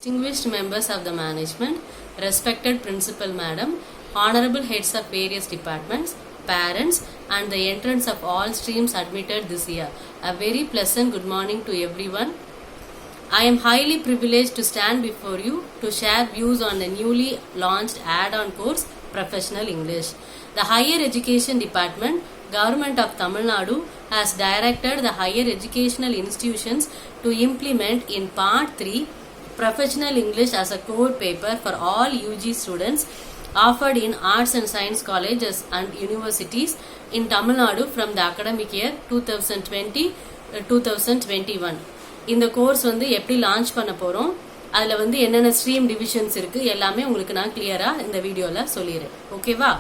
Distinguished members of the management, respected principal madam, honorable heads of various departments, parents, and the entrants of all streams admitted this year. A very pleasant good morning to everyone. I am highly privileged to stand before you to share views on the newly launched add-on course, Professional English. The Higher Education Department, Government of Tamil Nadu, has directed the higher educational institutions to implement in Part 3 Professional English as a core paper for all UG students offered in arts and science colleges and universities in Tamil Nadu from the academic year 2020-2021. இந்த course வந்து எப்படி launch பண்ண போறோம், அதுல வந்து என்னென்ன stream divisions இருக்கு எல்லாமே உங்களுக்கு நான் கிளியரா இந்த வீடியோல சொல்லிடுறேன். ஓகேவா?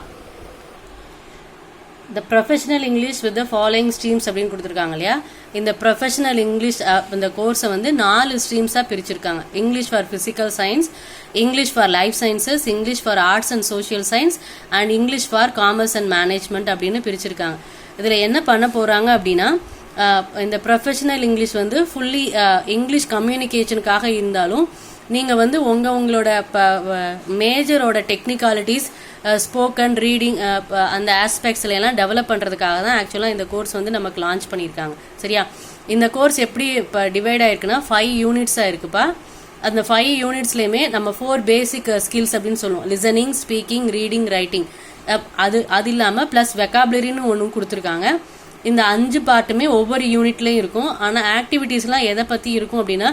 The professional English with the following streams அப்படின்னு கொடுத்துருக்காங்க இல்லையா. இந்த ப்ரொஃபஷனல் இங்கிலீஷ் இந்த கோர்ஸை வந்து 4 ஸ்ட்ரீம்ஸாக பிரிச்சிருக்காங்க. English for physical science, English for life sciences, English for arts and social science and English for commerce and management அப்படின்னு பிரிச்சிருக்காங்க. இதில் என்ன பண்ண போகிறாங்க அப்படின்னா, இந்த ப்ரொஃபஷனல் இங்கிலீஷ் வந்து ஃபுல்லி இங்கிலீஷ் கம்யூனிகேஷனுக்காக இருந்தாலும் நீங்கள் வந்து உங்களோட மேஜரோட டெக்னிக்காலிட்டிஸ், ஸ்போக்கன், ரீடிங் அந்த ஆஸ்பெக்ட்ஸ்ல எல்லாம் டெவலப் பண்ணுறதுக்காக தான் ஆக்சுவலாக இந்த கோர்ஸ் வந்து நமக்கு லான்ச் பண்ணியிருக்காங்க. சரியா? இந்த கோர்ஸ் எப்படி இப்போ டிவைட் ஆயிருக்குன்னா 5 யூனிட்ஸாக இருக்குப்பா. அந்த 5 யூனிட்ஸ்லேயுமே நம்ம 4 பேசிக் ஸ்கில்ஸ் அப்படின்னு சொல்லுவோம். Listening, speaking, reading, writing. அது இல்லாமல் ப்ளஸ் வெக்காபுலரின்னு ஒன்று கொடுத்துருக்காங்க. இந்த 5 பார்ட்டுமே ஒவ்வொரு யூனிட்லேயும் இருக்கும். ஆனால் ஆக்டிவிட்டீஸ்லாம் எதை பற்றி இருக்கும் அப்படின்னா,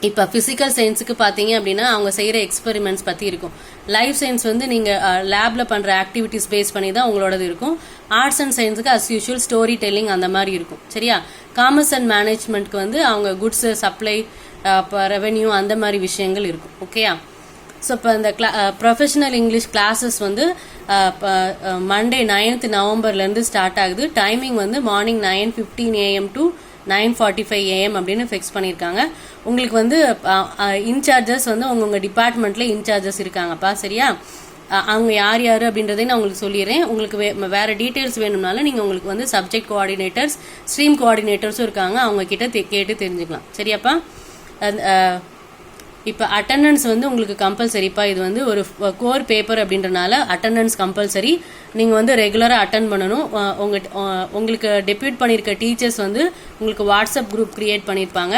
இப்போ ஃபிசிக்கல் சயின்ஸுக்கு பார்த்தீங்க அப்படின்னா அவங்க செய்கிற எக்ஸ்பெரிமெண்ட்ஸ் பற்றி இருக்கும். லைஃப் சயின்ஸ் வந்து நீங்கள் லேபில் பண்ணுற ஆக்டிவிட்டீஸ் பேஸ் பண்ணி தான் உங்களோடது இருக்கும். ஆர்ட்ஸ் அண்ட் சயின்ஸுக்கு அஸ் யூஷுவல் ஸ்டோரி டெல்லிங் அந்த மாதிரி இருக்கும். சரியா? காமர்ஸ் அண்ட் மேனேஜ்மெண்ட்க்கு வந்து அவங்க குட்ஸ் சப்ளை, ரெவென்யூ அந்த மாதிரி விஷயங்கள் இருக்கும். ஓகேயா? ஸோ இப்போ இந்த ப்ரொஃபஷனல் இங்கிலீஷ் கிளாஸஸ் வந்து மண்டே 9th நவம்பர்லேருந்து ஸ்டார்ட் ஆகுது. டைமிங் வந்து மார்னிங் 9:15 AM to 9:45 AM அப்படின்னு ஃபிக்ஸ் பண்ணியிருக்காங்க. உங்களுக்கு வந்து இன்சார்ஜஸ் வந்து உங்கள் டிபார்ட்மெண்ட்டில் இன்சார்ஜஸ் இருக்காங்கப்பா. சரியா? அவங்க யார் யார் அப்படின்றதையும் நான் உங்களுக்கு சொல்லிடுறேன். உங்களுக்கு வேறு டீட்டெயில்ஸ் வேணும்னாலும் நீங்கள் உங்களுக்கு வந்து சப்ஜெக்ட் கோஆர்டினேட்டர்ஸ், ஸ்ட்ரீம் கோஆர்டினேட்டர்ஸும் இருக்காங்க. அவங்கக்கிட்ட கேட்டு தெரிஞ்சுக்கலாம். சரியாப்பா? இப்போ அட்டண்டன்ஸ் வந்து உங்களுக்கு கம்பல்சரிப்பா. இது வந்து ஒரு கோர் பேப்பர் அப்படின்றனால அட்டண்டன்ஸ் கம்பல்சரி. நீங்கள் வந்து ரெகுலராக அட்டன் பண்ணணும். உங்களுக்கு டெப்யூட் பண்ணியிருக்க டீச்சர்ஸ் வந்து உங்களுக்கு வாட்ஸ்அப் குரூப் கிரியேட் பண்ணியிருப்பாங்க.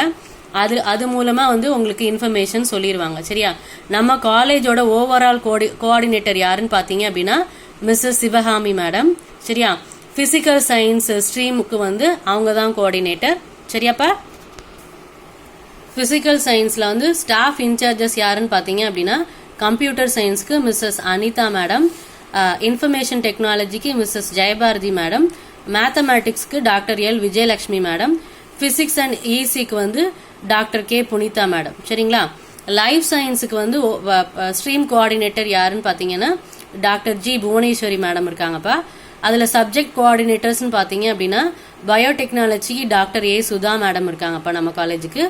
அது மூலமாக வந்து உங்களுக்கு இன்ஃபர்மேஷன் சொல்லிடுவாங்க. சரியா? நம்ம காலேஜோட ஓவரால் கோஆர்டினேட்டர் யாருன்னு பார்த்தீங்க அப்படின்னா மிஸ்ஸஸ் சிவகாமி மேடம். சரியா? ஃபிசிக்கல் சயின்ஸ் ஸ்ட்ரீமுக்கு வந்து அவங்க தான் கோஆர்டினேட்டர். சரியாப்பா? ஃபிசிக்கல் சயின்ஸில் வந்து ஸ்டாஃப் இன்சார்ஜஸ் யாருன்னு பார்த்தீங்க அப்படின்னா, கம்ப்யூட்டர் சயின்ஸ்க்கு மிஸ்ஸஸ் அனிதா மேடம், இன்ஃபர்மேஷன் டெக்னாலஜிக்கு மிஸ்ஸஸ் ஜெயபாரதி மேடம், மேத்தமேட்டிக்ஸ்க்கு doctor L Vijayalakshmi madam, physics and இசிக்கு வந்து டாக்டர் கே புனிதா மேடம். சரிங்களா? லைஃப் சயின்ஸுக்கு வந்து ஸ்ட்ரீம் கோஆர்டினேட்டர் யாருன்னு பார்த்தீங்கன்னா டாக்டர் ஜி புவனேஸ்வரி மேடம் இருக்காங்கப்பா. அதில் சப்ஜெக்ட் கோஆர்டினேட்டர்ஸ்னு பார்த்தீங்க அப்படின்னா பயோடெக்னாலஜிக்கு டாக்டர் ஏ சுதா மேடம் இருக்காங்கப்பா நம்ம காலேஜுக்கு.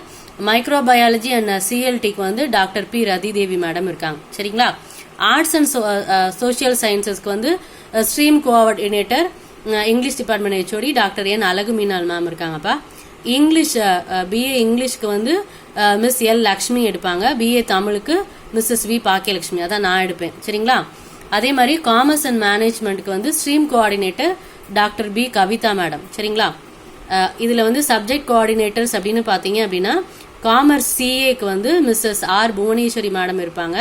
மைக்ரோபயாலஜி அண்ட் சிஎல்டிக்கு வந்து டாக்டர் பி ரதிதேவி மேடம் இருக்காங்க. சரிங்களா? ஆர்ட்ஸ் அண்ட் சோஷியல் சயின்சஸ்க்கு வந்து stream coordinator English department HOD doctor N Azhagu Meenal ma'am இருக்காங்கப்பா. இங்கிலீஷ் பிஏ இங்கிலீஷ்க்கு வந்து மிஸ் எல் லக்ஷ்மி எடுப்பாங்க. பிஏ தமிழுக்கு மிஸ்ஸஸ் வி பாக்கியலட்சுமி, அதான் நான் எடுப்பேன். சரிங்களா? அதே மாதிரி காமர்ஸ் அண்ட் மேனேஜ்மெண்ட்க்கு வந்து stream coordinator doctor P Kavitha madam. சரிங்களா? இதில் வந்து சப்ஜெக்ட் கோஆர்டினேட்டர்ஸ் அப்படின்னு பார்த்தீங்க அப்படின்னா காமர்ஸ் சிஏக்கு வந்து மிஸ்ஸஸ் ஆர் புவனேஸ்வரி மேடம் இருப்பாங்க.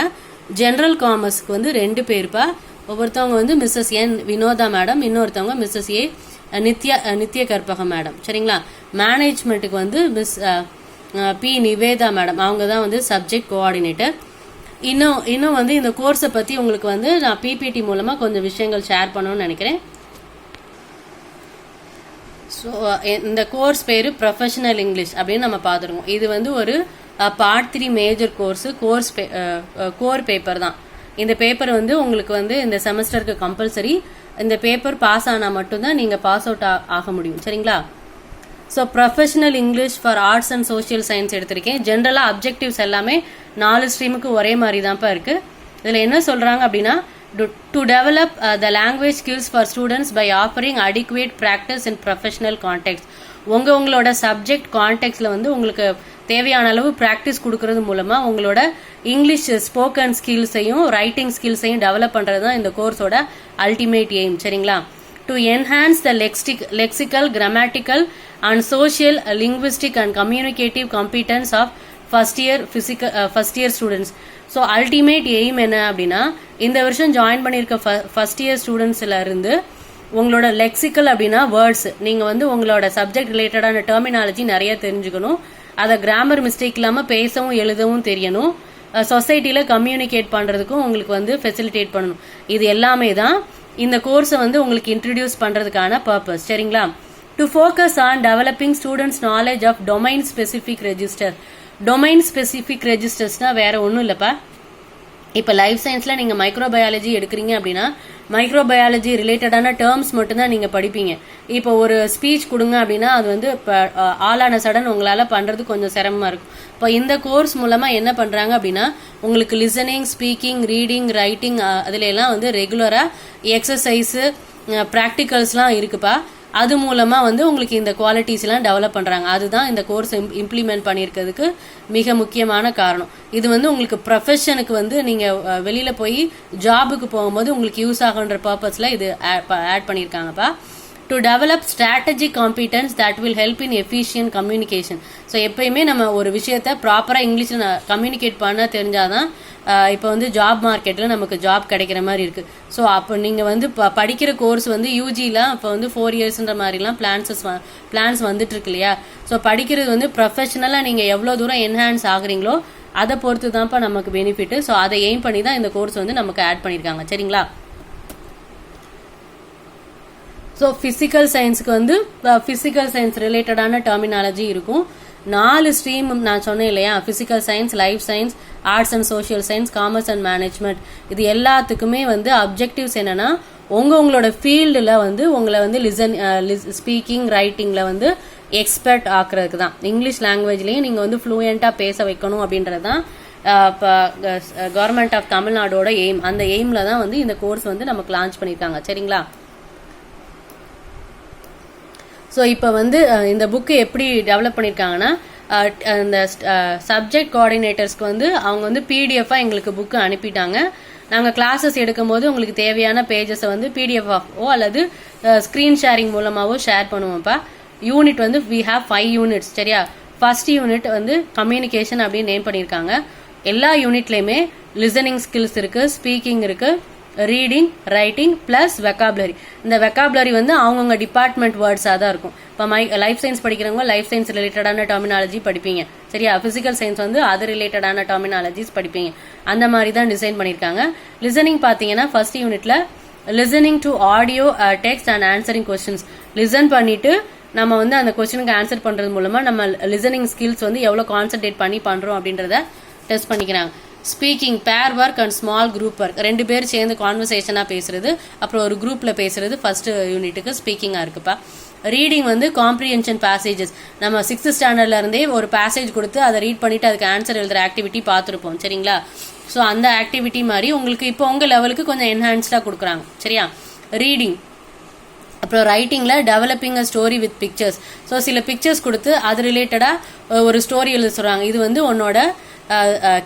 ஜென்ரல் காமர்ஸ்க்கு வந்து 2 பேர்ப்பா. ஒவ்வொருத்தவங்க வந்து மிஸ்ஸஸ் என் வினோதா மேடம், இன்னொருத்தவங்க மிஸ்ஸஸ் ஏ நித்ய கற்பகம் மேடம். சரிங்களா? மேனேஜ்மெண்ட்டுக்கு வந்து மிஸ் பி நிவேதா மேடம், அவங்க தான் வந்து சப்ஜெக்ட் கோஆர்டினேட்டர். இன்னும் வந்து இந்த கோர்ஸை பற்றி உங்களுக்கு வந்து நான் பிபிடி மூலமாக கொஞ்சம் விஷயங்கள் ஷேர் பண்ணணும்னு நினைக்கிறேன். ஸோ இந்த கோர்ஸ் பேர் ப்ரொஃபஷனல் இங்கிலீஷ் அப்படின்னு நம்ம பார்த்துருக்கோம். இது வந்து ஒரு பார்ட் 3 மேஜர் கோர் பேப்பர் தான். இந்த பேப்பர் வந்து உங்களுக்கு வந்து இந்த செமஸ்டருக்கு கம்பல்சரி. இந்த பேப்பர் பாஸ் ஆனால் மட்டும்தான் நீங்கள் பாஸ் அவுட் ஆக முடியும். சரிங்களா? So professional English for arts and social science எடுத்திருக்கேன். ஜென்ரலாக அப்ஜெக்டிவ்ஸ் எல்லாமே 4 ஸ்ட்ரீமுக்கு ஒரே மாதிரி தான்ப்பா இருக்குது. இதில் என்ன சொல்கிறாங்க அப்படின்னா, to develop the language skills for students by offering adequate practice in professional context. உங்களோட சப்ஜெக்ட் கான்டெக்ட்ல வந்து உங்களுக்கு தேவையான அளவு ப்ராக்டிஸ் கொடுக்கறது மூலமாக உங்களோட இங்கிலீஷ் ஸ்போக்கன் ஸ்கில்ஸையும் ரைட்டிங் ஸ்கில்ஸையும் டெவலப் பண்ணுறது தான் இந்த கோர்ஸோட அல்டிமேட் எய்ம். சரிங்களா? To enhance the lexical, grammatical and social, linguistic and communicative competence of first year students. So ultimate aim என்ன அப்படின்னா, இந்த வருஷம் ஜாயின் பண்ணியிருக்க ஃபர்ஸ்ட் இயர் ஸ்டூடெண்ட்ஸில் இருந்து உங்களோட லெக்சிக்கல் அப்படின்னா வேர்ட்ஸ், நீங்கள் வந்து உங்களோட சப்ஜெக்ட் ரிலேட்டடான டெர்மினாலஜி நிறைய தெரிஞ்சுக்கணும். அதை கிராமர் மிஸ்டேக் இல்லாமல் பேசவும் எழுதவும் தெரியணும். சொசைட்டியில் கம்யூனிகேட் பண்ணுறதுக்கும் உங்களுக்கு வந்து ஃபெசிலிட்டேட் பண்ணணும். இது எல்லாமே தான் இந்த கோர்ஸை வந்து உங்களுக்கு இன்ட்ரடியூஸ் பண்ணுறதுக்கான பர்பஸ். சரிங்களா? To focus on developing students knowledge of domain specific register. Domain specific ரெஜிஸ்டர்ஸ்னால் வேறு ஒன்றும் இல்லைப்பா. இப்போ லைஃப் சயின்ஸில் நீங்கள் மைக்ரோபயாலஜி எடுக்கிறீங்க அப்படின்னா மைக்ரோபயாலஜி ரிலேட்டடான டேர்ம்ஸ் மட்டும்தான் நீங்கள் படிப்பீங்க. இப்போ ஒரு ஸ்பீச் கொடுங்க அப்படின்னா அது வந்து இப்போ ஆலான சடன் உங்களால் பண்ணுறது கொஞ்சம் சிரமமாக இருக்கும். இப்போ இந்த கோர்ஸ் மூலமாக என்ன பண்ணுறாங்க அப்படின்னா, உங்களுக்கு லிசனிங், ஸ்பீக்கிங், ரீடிங், ரைட்டிங் அதில் எல்லாம் வந்து ரெகுலராக எக்ஸசைஸு, ப்ராக்டிகல்ஸ்லாம் இருக்குப்பா. அது மூலமாக வந்து உங்களுக்கு இந்த குவாலிட்டிஸ்லாம் டெவலப் பண்ணுறாங்க. அதுதான் இந்த கோர்ஸ் இம்ப்ளிமெண்ட் பண்ணியிருக்கிறதுக்கு மிக முக்கியமான காரணம். இது வந்து உங்களுக்கு ப்ரொஃபஷனுக்கு வந்து நீங்கள் வெளியில் போய் ஜாபுக்கு போகும்போது உங்களுக்கு யூஸ் ஆகுன்ற பர்பஸில் இது ஆட் பண்ணியிருக்காங்கப்பா. To develop strategic competence that will help in efficient communication. So எப்பயுமே நம்ம ஒரு விஷயத்தை ப்ராப்பராக இங்கிலீஷில் கம்யூனிகேட் பண்ண தெரிஞ்சாதான் இப்போ வந்து ஜாப் மார்க்கெட்டில் நமக்கு ஜாப் கிடைக்கிற மாதிரி இருக்குது. ஸோ அப்போ நீங்கள் வந்து படிக்கிற கோர்ஸ் வந்து யூஜிலாம் இப்போ வந்து 4 இயர்ஸ்ன்ற மாதிரிலாம் பிளான்ஸ் வந்துட்டு இருக்கு இல்லையா? ஸோ படிக்கிறது வந்து ப்ரொஃபஷனலாக நீங்கள் எவ்வளோ தூரம் என்ஹான்ஸ் ஆகுறீங்களோ அதை பொறுத்து தான்ப்பா நமக்கு பெனிஃபிட்டு. ஸோ அதை எய்ம் பண்ணி தான் இந்த கோர்ஸ் வந்து நமக்கு ஆட் பண்ணியிருக்காங்க. சரிங்களா? ஸோ ஃபிசிக்கல் சயின்ஸுக்கு வந்து ஃபிசிக்கல் சயின்ஸ் ரிலேட்டடான டெர்மினாலஜி இருக்கும். 4 ஸ்ட்ரீம் நான் சொன்னேன் இல்லையா? Physical science, life science, arts and social science, commerce and management. இது எல்லாத்துக்குமே வந்து அப்ஜெக்டிவ்ஸ் என்னன்னா, உங்களோட ஃபீல்டில் வந்து உங்களை வந்து ஸ்பீக்கிங், ரைட்டிங்கில் வந்து எக்ஸ்பர்ட் ஆக்குறதுக்கு தான். இங்கிலீஷ் லாங்குவேஜ்லேயும் நீங்கள் வந்து ஃப்ளூயண்ட்டாக பேச வைக்கணும் அப்படின்றது தான் இப்போ கவர்மெண்ட் ஆஃப் தமிழ்நாடோட எய்ம். அந்த எய்மில் தான் வந்து இந்த கோர்ஸ் வந்து நமக்கு லான்ச் பண்ணியிருக்காங்க. சரிங்களா? ஸோ இப்போ வந்து இந்த புக்கு எப்படி டெவலப் பண்ணியிருக்காங்கன்னா, இந்த சப்ஜெக்ட் கோஆர்டினேட்டர்ஸ்க்கு வந்து அவங்க வந்து பிடிஎஃபாக எங்களுக்கு புக்கு அனுப்பிட்டாங்க. நாங்கள் கிளாஸஸ் எடுக்கும் போது உங்களுக்கு தேவையான பேஜஸை வந்து பிடிஎஃபாகவோ அல்லது ஸ்க்ரீன் ஷேரிங் மூலமாகவோ ஷேர் பண்ணுவோம்ப்பா. யூனிட் வந்து வி ஹேவ் 5 யூனிட்ஸ். சரியா? ஃபர்ஸ்ட் யூனிட் வந்து கம்யூனிகேஷன் அப்படின்னு நேம் பண்ணியிருக்காங்க. எல்லா யூனிட்லேயுமே லிசனிங் ஸ்கில்ஸ் இருக்குது, ஸ்பீக்கிங் இருக்குது, ரீடிங், ரைட்டிங் ப்ளஸ் வெக்காபுலரி. இந்த வெக்காபுலரி வந்து அவங்கவுங்க டிபார்ட்மெண்ட் வேர்ட்ஸாக தான் இருக்கும். இப்போ லைஃப் சயின்ஸ் படிக்கிறவங்க லைஃப் சயின்ஸ் ரிலேட்டடான டெர்மினாலஜி படிப்பீங்க. சரியா? ஃபிசிக்கல் சயின்ஸ் வந்து அது ரிலேட்டடான டெர்மினாலஜிஸ் படிப்பீங்க. அந்த மாதிரி தான் டிசைன் பண்ணியிருக்காங்க. லிசனிங் பார்த்தீங்கன்னா ஃபர்ஸ்ட் யூனிட்ல listening to audio, text and answering questions. Listen பண்ணிட்டு நம்ம வந்து அந்த கொஸ்டினுக்கு ஆன்சர் பண்ணுறது மூலமாக நம்ம லிசனிங் ஸ்கில்ஸ் வந்து எவ்வளோ கான்சன்ட்ரேட் பண்ணி பண்ணுறோம் அப்படின்றத டெஸ்ட் பண்ணிக்கிறாங்க. ஸ்பீக்கிங், பேர் work and small group work. 2 பேர் சேர்ந்து கான்வர்சேஷனாக பேசுறது, அப்புறம் ஒரு குரூப்பில் பேசுறது ஃபர்ஸ்ட் யூனிட்டுக்கு ஸ்பீக்கிங்காக இருக்குப்பா. ரீடிங் வந்து காம்ப்ரிஹென்ஷன் பேசேஜஸ். நம்ம 6th ஸ்டாண்டர்ட்ல இருந்தே ஒரு பேசேஜ் கொடுத்து அதை ரீட் பண்ணிட்டு அதுக்கு ஆன்சர் எழுதுற ஆக்டிவிட்டி பார்த்துருப்போம். சரிங்களா? ஸோ அந்த ஆக்டிவிட்டி மாதிரி உங்களுக்கு இப்போ உங்கள் லெவலுக்கு கொஞ்சம் என்ஹான்ஸ்டாக கொடுக்குறாங்க. சரியா? ரீடிங். அப்புறம் ரைட்டிங்கில் developing a story with pictures. So சில பிக்சர்ஸ் கொடுத்து அது ரிலேட்டடாக ஒரு ஸ்டோரி எழுத சொல்கிறாங்க. இது வந்து உன்னோட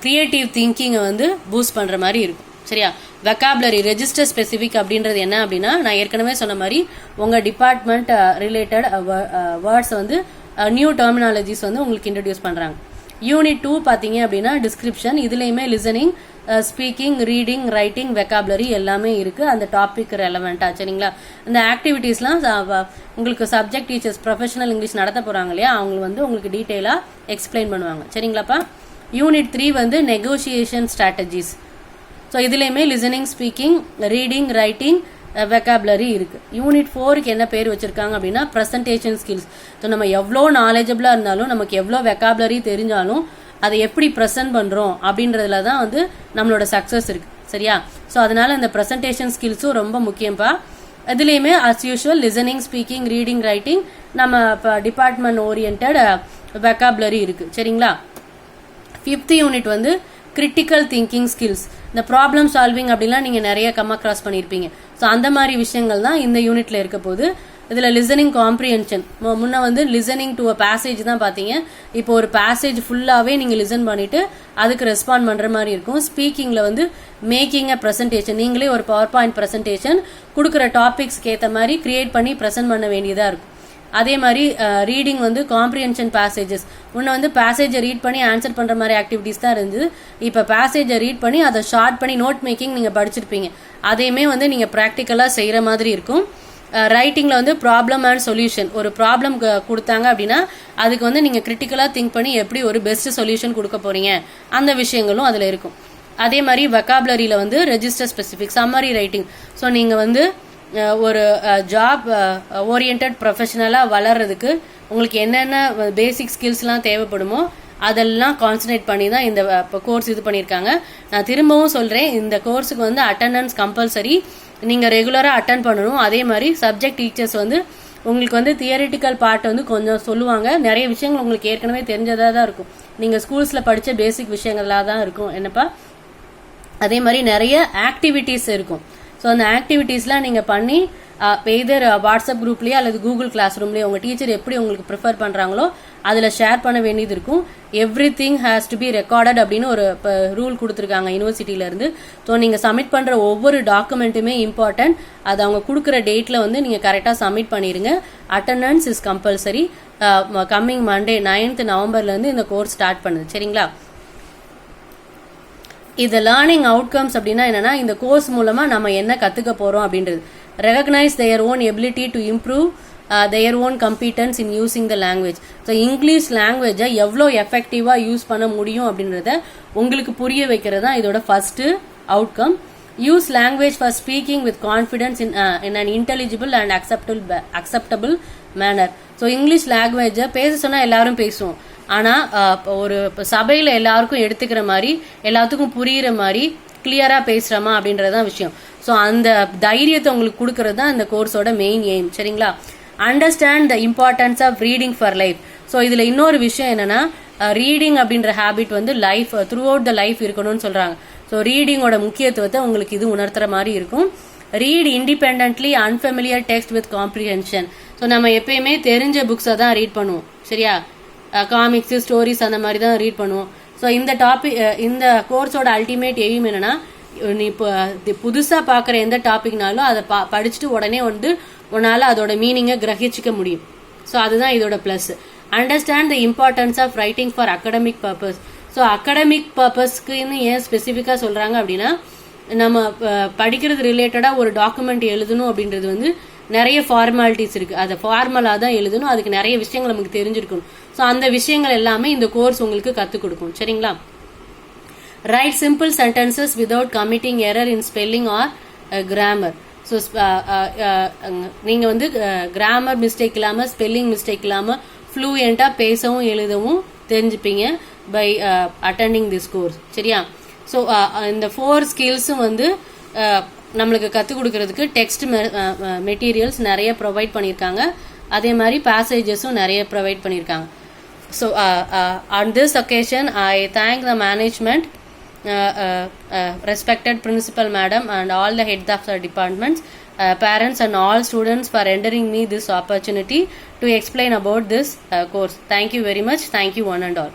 கிரியேட்டிவ் திங்கிங்கை வந்து பூஸ்ட் பண்ணுற மாதிரி இருக்கும். சரியா? வெக்காபுலரி, ரெஜிஸ்டர் ஸ்பெசிஃபிக் அப்படின்றது என்ன அப்படின்னா, நான் ஏற்கனவே சொன்ன மாதிரி உங்கள் டிபார்ட்மெண்ட் ரிலேட்டட் வேர்ட்ஸை வந்து நியூ டெர்மினாலஜிஸ் வந்து உங்களுக்கு இன்ட்ரடியூஸ் பண்ணுறாங்க. யூனிட் 2 பார்த்தீங்க அப்படின்னா டிஸ்கிரிப்ஷன். இதுலேயுமே listening, speaking, reading, writing, vocabulary எல்லாமே இருக்குது அந்த டாபிக் ரெலவெண்ட்டாக. சரிங்களா? இந்த ஆக்டிவிட்டீஸ்லாம் உங்களுக்கு சப்ஜெக்ட் டீச்சர்ஸ் ப்ரொஃபஷனல் இங்கிலீஷ் நடத்த போகிறாங்க இல்லையா, அவங்க வந்து உங்களுக்கு டீட்டெயிலாக எக்ஸ்பிளைன் பண்ணுவாங்க. சரிங்களாப்பா? யூனிட் 3 வந்து நெகோசியேஷன் ஸ்ட்ராட்டஜிஸ். ஸோ இதுலேயுமே listening, speaking, reading, writing, vocabulary இருக்குது. யூனிட் 4க்கு என்ன பேர் வச்சுருக்காங்க அப்படின்னா ப்ரெசன்டேஷன் ஸ்கில்ஸ். ஸோ நம்ம எவ்வளோ நாலேஜபிளாக இருந்தாலும், நமக்கு எவ்வளோ வெக்காபுலரி தெரிஞ்சாலும் அதை எப்படி ப்ரெசென்ட் பண்ணுறோம் அப்படின்றதுல தான் வந்து நம்மளோட சக்ஸஸ் இருக்குது. சரியா? ஸோ அதனால் இந்த ப்ரெசன்டேஷன் ஸ்கில்ஸும் ரொம்ப முக்கியம்ப்பா. இதுலேயுமே as usual listening, speaking, reading, writing நம்ம இப்போ டிபார்ட்மெண்ட் ஓரியன்ட் வெக்காபுலரி இருக்குது. சரிங்களா? 5th யூனிட் வந்து கிரிட்டிக்கல் திங்கிங் ஸ்கில்ஸ். இந்த ப்ராப்ளம் சால்விங் அப்படிலாம் நீங்கள் நிறைய கம் அக்ராஸ் பண்ணியிருப்பீங்க. ஸோ அந்த மாதிரி விஷயங்கள் தான் இந்த யூனிட்ல இருக்க போது. இதில் லிசனிங் காம்ப்ரிஹென்ஷன் முன்ன வந்து லிசனிங் டு அ பேசேஜ் தான் பார்த்தீங்க. இப்போ ஒரு பேசேஜ் ஃபுல்லாகவே நீங்கள் லிசன் பண்ணிவிட்டு அதுக்கு ரெஸ்பாண்ட் பண்ணுற மாதிரி இருக்கும். ஸ்பீக்கிங்கில் வந்து மேக்கிங் அ ப்ரெசன்டேஷன், நீங்களே ஒரு பவர் பாயிண்ட் ப்ரெசன்டேஷன் கொடுக்குற டாபிக்ஸ்க்கு ஏற்ற மாதிரி கிரியேட் பண்ணி ப்ரெசென்ட் பண்ண வேண்டியதாக இருக்கும். அதே மாதிரி ரீடிங் வந்து காம்ப்ரிஹென்ஷன் பேசேஜஸ், முன்ன வந்து பேசேஜை ரீட் பண்ணி ஆன்சர் பண்ணுற மாதிரி ஆக்டிவிட்டீஸ் தான் இருந்தது. இப்போ பேசேஜை ரீட் பண்ணி அதை ஷார்ட் பண்ணி நோட் மேக்கிங் நீங்கள் படிச்சிருப்பீங்க, அதையுமே வந்து நீங்கள் ப்ராக்டிக்கலாக செய்கிற மாதிரி இருக்கும். ரைட்டிங்கில் வந்து ப்ராப்ளம் அண்ட் சொல்யூஷன், ஒரு ப்ராப்ளம் கொடுத்தாங்க அப்படின்னா அதுக்கு வந்து நீங்கள் கிரிட்டிக்கலாக திங்க் பண்ணி எப்படி ஒரு பெஸ்ட் சொல்யூஷன் கொடுக்க போகிறீங்க, அந்த விஷயங்களும் அதில் இருக்கும். அதே மாதிரி வெக்காபுலரியில் வந்து register specific, summary writing. So நீங்கள் வந்து ஒரு ஜாப் ஓரியன்ட் ப்ரொஃபஷனலாக வளர்கிறதுக்கு உங்களுக்கு என்னென்ன பேசிக் ஸ்கில்ஸ்லாம் தேவைப்படுமோ அதெல்லாம் கான்சன்ட்ரேட் பண்ணி தான் இந்த கோர்ஸ் இது பண்ணியிருக்காங்க. நான் திரும்பவும் சொல்கிறேன், இந்த கோர்ஸுக்கு வந்து அட்டெண்டன்ஸ் கம்பல்சரி, நீங்கள் ரெகுலராக அட்டன் பண்ணணும். அதே மாதிரி சப்ஜெக்ட் டீச்சர்ஸ் வந்து உங்களுக்கு வந்து தியரிட்டிக்கல் பார்ட் வந்து கொஞ்சம் சொல்லுவாங்க. நிறைய விஷயங்கள் உங்களுக்கு ஏற்கனவே தெரிஞ்சதாக தான் இருக்கும், நீங்கள் ஸ்கூல்ஸில் படித்த பேசிக் விஷயங்களாக தான் இருக்கும் என்னப்பா. அதே மாதிரி நிறைய ஆக்டிவிட்டீஸ் இருக்கும். ஸோ அந்த ஆக்டிவிட்டீஸ்லாம் நீங்கள் பண்ணி எதர் வாட்ஸ்அப் குரூப்லேயே அல்லது கூகுள் கிளாஸ் ரூம்லேயே உங்கள் டீச்சர் எப்படி உங்களுக்கு ப்ரிஃபர் பண்ணுறாங்களோ அதில் ஷேர் பண்ண வேண்டியது இருக்கும். Everything has to be recorded அப்படின்னு ஒரு ரூல் கொடுத்துருக்காங்க யூனிவர்சிட்டியிலேருந்து. ஸோ நீங்கள் சப்மிட் பண்ணுற ஒவ்வொரு டாக்குமெண்ட்டுமே இம்பார்ட்டன்ட். அது அவங்க கொடுக்குற டேட்டில் வந்து நீங்கள் கரெக்டாக சப்மிட் பண்ணிடுங்க. Attendance is compulsory. Coming Monday 9th நவம்பர்லேருந்து இந்த கோர்ஸ் ஸ்டார்ட் பண்ணுது, சரிங்களா. இது லேர்னிங் அவுட்கம்ஸ் அப்படின்னா என்னன்னா, இந்த கோர்ஸ் மூலமாக நம்ம என்ன கற்றுக்க போகிறோம் அப்படின்றது. Recognise their own ability to improve their own competence in using the language. So English லாங்குவேஜை எவ்வளோ எஃபெக்டிவாக யூஸ் பண்ண முடியும் அப்படின்றத உங்களுக்கு புரிய வைக்கிறது தான் இதோட first outcome. Use language for speaking with confidence in an intelligible and acceptable manner. So English லாங்குவேஜை பேச சொன்னால் எல்லாரும் பேசுவோம், ஆனால் ஒரு சபையில் எல்லாருக்கும் எடுத்துக்கிற மாதிரி எல்லாத்துக்கும் புரிகிற மாதிரி கிளியராக பேசுகிறோமா அப்படின்றதான் விஷயம். ஸோ அந்த தைரியத்தை உங்களுக்கு கொடுக்கறது தான் இந்த கோர்ஸோட மெயின் எய்ம், சரிங்களா. Understand the importance of reading for life. So இதில் இன்னொரு விஷயம் என்னன்னா, ரீடிங் அப்படின்ற ஹேபிட் வந்து life throughout the life இருக்கணும்னு சொல்கிறாங்க. ஸோ ரீடிங்கோட முக்கியத்துவத்தை உங்களுக்கு இது உணர்த்துற மாதிரி இருக்கும். Read independently unfamiliar text with comprehension. So நம்ம எப்பயுமே தெரிஞ்ச புக்ஸை தான் ரீட் பண்ணுவோம், சரியா. காமிக்ஸ், ஸ்டோரிஸ் அந்த மாதிரி தான் ரீட் பண்ணுவோம். ஸோ இந்த கோர்ஸோட அல்டிமேட் எய்ம் என்னன்னா, நீ இப்போ புதுசாக பார்க்குற எந்த டாபிக்னாலும் அதை படிச்சுட்டு உடனே வந்து உன்னால் அதோட மீனிங்கை கிரகிச்சிக்க முடியும். ஸோ அதுதான் இதோட plus. Understand the importance of writing for academic purpose. So academic பர்பஸ்க்குன்னு ஏன் ஸ்பெசிஃபிக்காக சொல்கிறாங்க அப்படின்னா, நம்ம படிக்கிறது ரிலேட்டடாக ஒரு டாக்குமெண்ட் எழுதணும் அப்படின்றது வந்து நிறைய ஃபார்மாலிட்டிஸ் இருக்குது. அதை ஃபார்மலாக தான் எழுதணும், அதுக்கு நிறைய விஷயங்கள் நமக்கு தெரிஞ்சிருக்கணும். ஸோ அந்த விஷயங்கள் எல்லாமே இந்த கோர்ஸ் உங்களுக்கு கற்றுக் கொடுக்கும், சரிங்களா. Write simple sentences without committing error in spelling or grammar. So நீங்கள் வந்து கிராமர் மிஸ்டேக் இல்லாமல், ஸ்பெல்லிங் மிஸ்டேக் இல்லாமல் ஃப்ளூயண்ட்டாக பேசவும் எழுதவும் தெரிஞ்சுப்பீங்க பை அட்டெண்டிங் திஸ் கோர்ஸ், சரியா. ஸோ இந்த 4 ஸ்கில்ஸும் வந்து நம்மளுக்கு கற்றுக் கொடுக்கறதுக்கு டெக்ஸ்ட் மெட்டீரியல்ஸ் நிறைய ப்ரொவைட் பண்ணியிருக்காங்க. அதே மாதிரி பேசேஜஸும் நிறைய ப்ரொவைட் பண்ணியிருக்காங்க. So on this occasion I thank the management, respected principal madam and all the heads of the departments, parents and all students for rendering me this opportunity to explain about this course. Thank you very much. Thank you one and all.